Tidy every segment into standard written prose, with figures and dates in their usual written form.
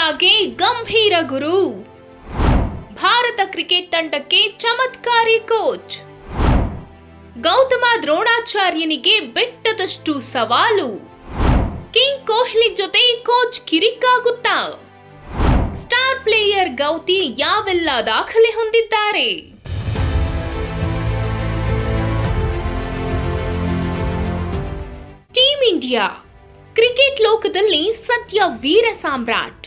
ಇಂಡಿಯಾಗೆ ಗಂಭೀರ ಗುರು. ಭಾರತ ಕ್ರಿಕೆಟ್ ತಂಡಕ್ಕೆ ಚಮತ್ಕಾರಿ ಕೋಚ್. ಗೌತಮ ದ್ರೋಣಾಚಾರ್ಯನಿಗೆ ಬೆಟ್ಟದಷ್ಟು ಸವಾಲು. ಕಿಂಗ್ ಕೊಹ್ಲಿ ಜೊತೆ ಕೋಚ್ ಕಿರಿಕಾಗುತ್ತಾ? ಸ್ಟಾರ್ ಪ್ಲೇಯರ್ ಗೌತಿ ಯಾವೆಲ್ಲ ದಾಖಲೆ ಹೊಂದಿದ್ದಾರೆ? ಟೀಮ್ ಇಂಡಿಯಾ ಕ್ರಿಕೆಟ್ ಲೋಕದಲ್ಲಿ ಸದ್ಯ ವೀರ ಸಾಮ್ರಾಟ್.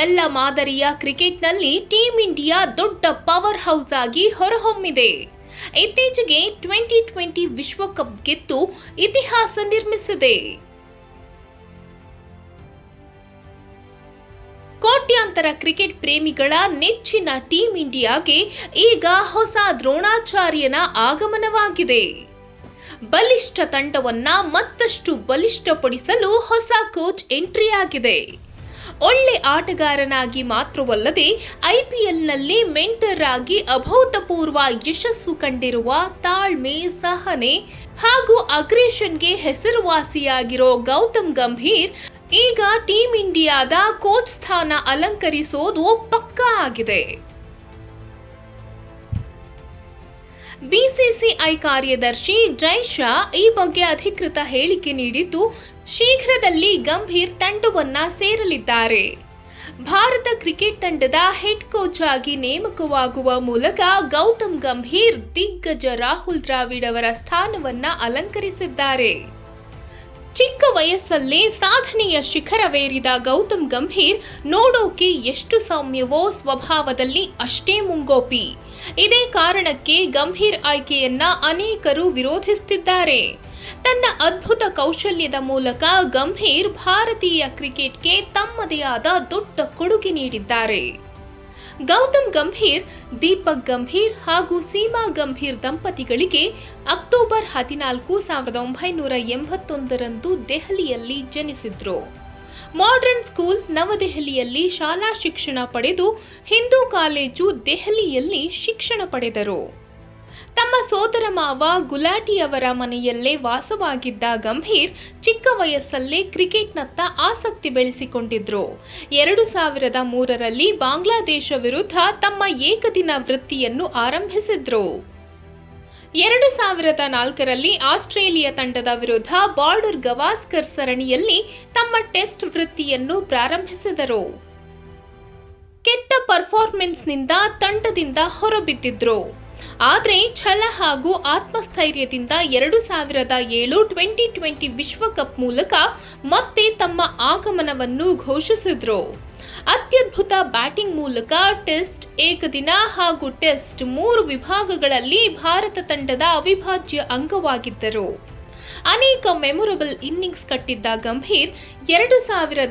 ಎಲ್ಲ ಮಾದರಿಯ ಕ್ರಿಕೆಟ್ನಲ್ಲಿ ಟೀಮ್ ಇಂಡಿಯಾ ದೊಡ್ಡ ಪವರ್ ಹೌಸ್ ಆಗಿ ಹೊರಹೊಮ್ಮಿದೆ. ಇತ್ತೀಚೆಗೆ 2020 ವಿಶ್ವಕಪ್ ಗೆದ್ದು ಇತಿಹಾಸ ನಿರ್ಮಿಸಿದೆ. ಕೋಟ್ಯಾಂತರ ಕ್ರಿಕೆಟ್ ಪ್ರೇಮಿಗಳ ನೆಚ್ಚಿನ ಟೀಮ್ ಇಂಡಿಯಾಗೆ ಈಗ ಹೊಸ ದ್ರೋಣಾಚಾರ್ಯನ ಆಗಮನವಾಗಿದೆ. ಬಲಿಷ್ಠ ತಂಡವನ್ನ ಮತ್ತಷ್ಟು ಬಲಿಷ್ಠಪಡಿಸಲು ಹೊಸ ಕೋಚ್ ಎಂಟ್ರಿ ಆಗಿದೆ. ಒಳ್ಳೆ ಆಟಗಾರನಾಗಿ ಮಾತ್ರವಲ್ಲದೆ ಐಪಿಎಲ್ನಲ್ಲಿ ಮೆಂಟರ್ ಆಗಿ ಅಭೂತಪೂರ್ವ ಯಶಸ್ಸು ಕಂಡಿರುವ ತಾಳ್ಮೆ, ಸಹನೆ ಹಾಗೂ ಅಗ್ರೆಷನ್ಗೆ ಹೆಸರುವಾಸಿಯಾಗಿರೋ ಗೌತಮ್ ಗಂಭೀರ್ ಈಗ ಟೀಮ್ ಇಂಡಿಯಾದ ಕೋಚ್ ಸ್ಥಾನ ಅಲಂಕರಿಸೋದು ಪಕ್ಕಾ ಆಗಿದೆ. ಬಿಸಿಸಿಐ ಕಾರ್ಯದರ್ಶಿ ಜೈ ಶಾ ಈ ಬಗ್ಗೆ ಅಧಿಕೃತ ಹೇಳಿಕೆ ನೀಡಿದ್ದು, ಶೀಘ್ರದಲ್ಲಿ ಗಂಭೀರ್ ತಂಡವನ್ನ ಸೇರಲಿದ್ದಾರೆ. ಭಾರತ ಕ್ರಿಕೆಟ್ ತಂಡದ ಹೆಡ್ ಕೋಚ್ ಆಗಿ ನೇಮಕವಾಗುವ ಮೂಲಕ ಗೌತಮ್ ಗಂಭೀರ್ ದಿಗ್ಗಜ ರಾಹುಲ್ ದ್ರಾವಿಡ್ ಅವರ ಸ್ಥಾನವನ್ನ ಅಲಂಕರಿಸಿದ್ದಾರೆ. ಚಿಕ್ಕ ವಯಸ್ಸಲ್ಲೇ ಸಾಧನೆಯ ಶಿಖರವೇರಿದ ಗೌತಮ್ ಗಂಭೀರ್ ನೋಡೋಕೆ ಎಷ್ಟು ಸೌಮ್ಯವೋ ಸ್ವಭಾವದಲ್ಲಿ ಅಷ್ಟೇ ಮುಂಗೋಪಿ. ಇದೇ ಕಾರಣಕ್ಕೆ ಗಂಭೀರ್ ಆಯ್ಕೆಯನ್ನ ಅನೇಕರು ವಿರೋಧಿಸುತ್ತಿದ್ದಾರೆ. ತನ್ನ ಅದ್ಭುತ ಕೌಶಲ್ಯದ ಮೂಲಕ ಗಂಭೀರ್ ಭಾರತೀಯ ಕ್ರಿಕೆಟ್ಗೆ ತಮ್ಮದೇ ಆದ ದೊಡ್ಡ ಕೊಡುಗೆ ನೀಡಿದ್ದಾರೆ. ಗೌತಮ್ ಗಂಭೀರ್, ದೀಪಕ್ ಗಂಭೀರ್ ಹಾಗೂ ಸೀಮಾ ಗಂಭೀರ್ ದಂಪತಿಗಳಿಗೆ ಅಕ್ಟೋಬರ್ 14, 1981ರಂದು ದೆಹಲಿಯಲ್ಲಿ ಜನಿಸಿದ್ರು. ಮಾಡರ್ನ್ ಸ್ಕೂಲ್ ನವದೆಹಲಿಯಲ್ಲಿ ಶಾಲಾ ಶಿಕ್ಷಣ ಪಡೆದು ಹಿಂದೂ ಕಾಲೇಜು ದೆಹಲಿಯಲ್ಲಿ ಶಿಕ್ಷಣ ಪಡೆದರು. ತಮ್ಮ ಸೋದರ ಮಾವ ಗುಲಾಟಿ ಅವರ ಮನೆಯಲ್ಲೇ ವಾಸವಾಗಿದ್ದ ಗಂಭೀರ್ ಚಿಕ್ಕ ವಯಸ್ಸಲ್ಲೇ ಕ್ರಿಕೆಟ್ನತ್ತ ಆಸಕ್ತಿ ಬೆಳೆಸಿಕೊಂಡಿದ್ರು. 2003ರಲ್ಲಿ ಬಾಂಗ್ಲಾದೇಶ ವಿರುದ್ಧ ತಮ್ಮ ಏಕದಿನ ವೃತ್ತಿಯನ್ನು ಆರಂಭಿಸಿದ್ರು. 2004ರಲ್ಲಿ ಆಸ್ಟ್ರೇಲಿಯಾ ತಂಡದ ವಿರುದ್ಧ ಬಾರ್ಡರ್ ಗವಾಸ್ಕರ್ ಸರಣಿಯಲ್ಲಿ ತಮ್ಮ ಟೆಸ್ಟ್ ವೃತ್ತಿಯನ್ನು ಪ್ರಾರಂಭಿಸಿದರು. ಕೆಟ್ಟ ಪರ್ಫಾರ್ಮೆನ್ಸ್ನಿಂದ ತಂಡದಿಂದ ಹೊರಬಿದ್ದಿದ್ರು. ಆದರೆ ಛಲ ಹಾಗೂ ಆತ್ಮಸ್ಥೈರ್ಯದಿಂದ 2007 2020 ವಿಶ್ವಕಪ್ ಮೂಲಕ ಮತ್ತೆ ತಮ್ಮ ಆಗಮನವನ್ನು ಘೋಷಿಸಿದ್ರು. ಅತ್ಯದ್ಭುತ ಬ್ಯಾಟಿಂಗ್ ಮೂಲಕ ಟೆಸ್ಟ್, ಏಕದಿನ ಹಾಗೂ ಟೆಸ್ಟ್ 3 ವಿಭಾಗಗಳಲ್ಲಿ ಭಾರತ ತಂಡದ ಅವಿಭಾಜ್ಯ ಅಂಗವಾಗಿದ್ದರು. ಅನೇಕ ಮೆಮೊರಬಲ್ ಇನ್ನಿಂಗ್ಸ್ ಕಟ್ಟಿದ್ದ ಗಂಭೀರ್ 2007ರ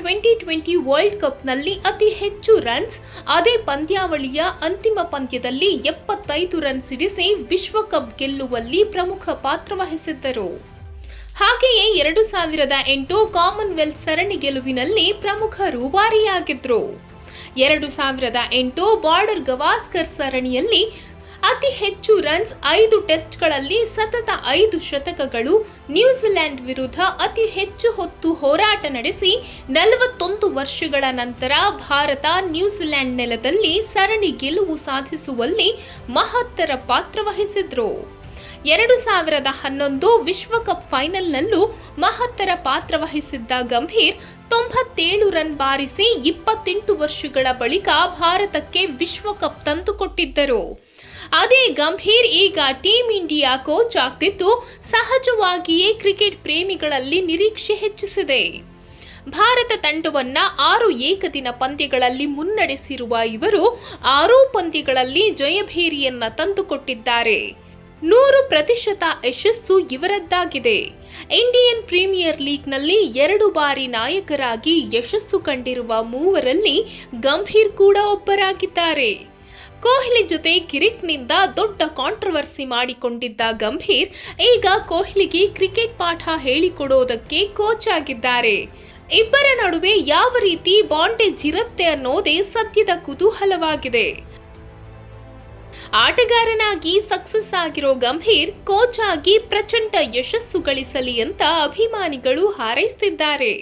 2020 ವರ್ಲ್ಡ್ ಕಪ್ನಲ್ಲಿ ಅತಿ ಹೆಚ್ಚು ರನ್ಸ್, ಅದೇ ಪಂದ್ಯಾವಳಿಯ ಅಂತಿಮ ಪಂದ್ಯದಲ್ಲಿ 75 ರನ್ ಸಿಡಿಸಿ ವಿಶ್ವಕಪ್ ಗೆಲ್ಲುವಲ್ಲಿ ಪ್ರಮುಖ ಪಾತ್ರ ವಹಿಸಿದ್ದರು. ಹಾಗೆಯೇ 2008 ಕಾಮನ್ವೆಲ್ತ್ ಸರಣಿ ಗೆಲುವಿನಲ್ಲಿ ಪ್ರಮುಖ ರೂವಾರಿಯಾಗಿದ್ರು. 2008 ಬಾರ್ಡರ್ ಗವಾಸ್ಕರ್ ಸರಣಿಯಲ್ಲಿ ಅತಿ ಹೆಚ್ಚು ರನ್ಸ್, 5 ಟೆಸ್ಟ್ಗಳಲ್ಲಿ ಸತತ 5 ಶತಕಗಳು, ನ್ಯೂಜಿಲೆಂಡ್ ವಿರುದ್ಧ ಅತಿ ಹೆಚ್ಚು ಹೊತ್ತು ಹೋರಾಟ ನಡೆಸಿ 41 ವರ್ಷಗಳ ನಂತರ ಭಾರತ ನ್ಯೂಜಿಲೆಂಡ್ ನೆಲದಲ್ಲಿ ಸರಣಿ ಗೆಲುವು ಸಾಧಿಸುವಲ್ಲಿ ಮಹತ್ತರ ಪಾತ್ರ ವಹಿಸಿದ್ರು. 2011 ವಿಶ್ವಕಪ್ ಫೈನಲ್ನಲ್ಲೂ ಮಹತ್ತರ ಪಾತ್ರ ವಹಿಸಿದ್ದ ಗಂಭೀರ್ 97 ರನ್ ಬಾರಿಸಿ 28 ವರ್ಷಗಳ ಬಳಿಕ ಭಾರತಕ್ಕೆ ವಿಶ್ವಕಪ್ ತಂದುಕೊಟ್ಟಿದ್ದರು. ಅದೇ ಗಂಭೀರ್ ಈಗ ಟೀಮ್ ಇಂಡಿಯಾ ಕೋಚ್ ಆಗ್ತಿದ್ದು ಸಹಜವಾಗಿಯೇ ಕ್ರಿಕೆಟ್ ಪ್ರೇಮಿಗಳಲ್ಲಿ ನಿರೀಕ್ಷೆ ಹೆಚ್ಚಿಸಿದೆ. ಭಾರತ ತಂಡವನ್ನ 6 ಏಕದಿನ ಪಂದ್ಯಗಳಲ್ಲಿ ಮುನ್ನಡೆಸಿರುವ ಇವರು 6 ಪಂದ್ಯಗಳಲ್ಲಿ ಜಯಭೇರಿಯನ್ನ ತಂದುಕೊಟ್ಟಿದ್ದಾರೆ. 100% ಯಶಸ್ಸು ಇವರದ್ದಾಗಿದೆ. ಇಂಡಿಯನ್ ಪ್ರೀಮಿಯರ್ ಲೀಗ್ನಲ್ಲಿ 2 ಬಾರಿ ನಾಯಕರಾಗಿ ಯಶಸ್ಸು ಕಂಡಿರುವ ಮೂವರಲ್ಲಿ ಗಂಭೀರ್ ಕೂಡ ಒಬ್ಬರಾಗಿದ್ದಾರೆ. ಕೊಹ್ಲಿ ಜೊತೆ ಕಿರಿಕ್ನಿಂದ ದೊಡ್ಡ ಕಾಂಟ್ರವರ್ಸಿ ಮಾಡಿಕೊಂಡಿದ್ದ ಗಂಭೀರ್ ಈಗ ಕೊಹ್ಲಿಗೆ ಕ್ರಿಕೆಟ್ ಪಾಠ ಹೇಳಿಕೊಡೋದಕ್ಕೆ ಕೋಚ್ ಆಗಿದ್ದಾರೆ. ಇಬ್ಬರ ನಡುವೆ ಯಾವ ರೀತಿ ಬಾಂಡೇಜ್ ಇರುತ್ತೆ ಅನ್ನೋದೇ ಸದ್ಯದ ಕುತೂಹಲವಾಗಿದೆ. ಆಟಗಾರನಾಗಿ ಸಕ್ಸಸ್ ಆಗಿರೋ ಗಂಭೀರ್ ಕೋಚ್ ಆಗಿ ಪ್ರಚಂಡ ಯಶಸ್ಸು ಗಳಿಸಲಿ ಅಂತ ಅಭಿಮಾನಿಗಳು ಹಾರೈಸುತ್ತಿದ್ದಾರೆ.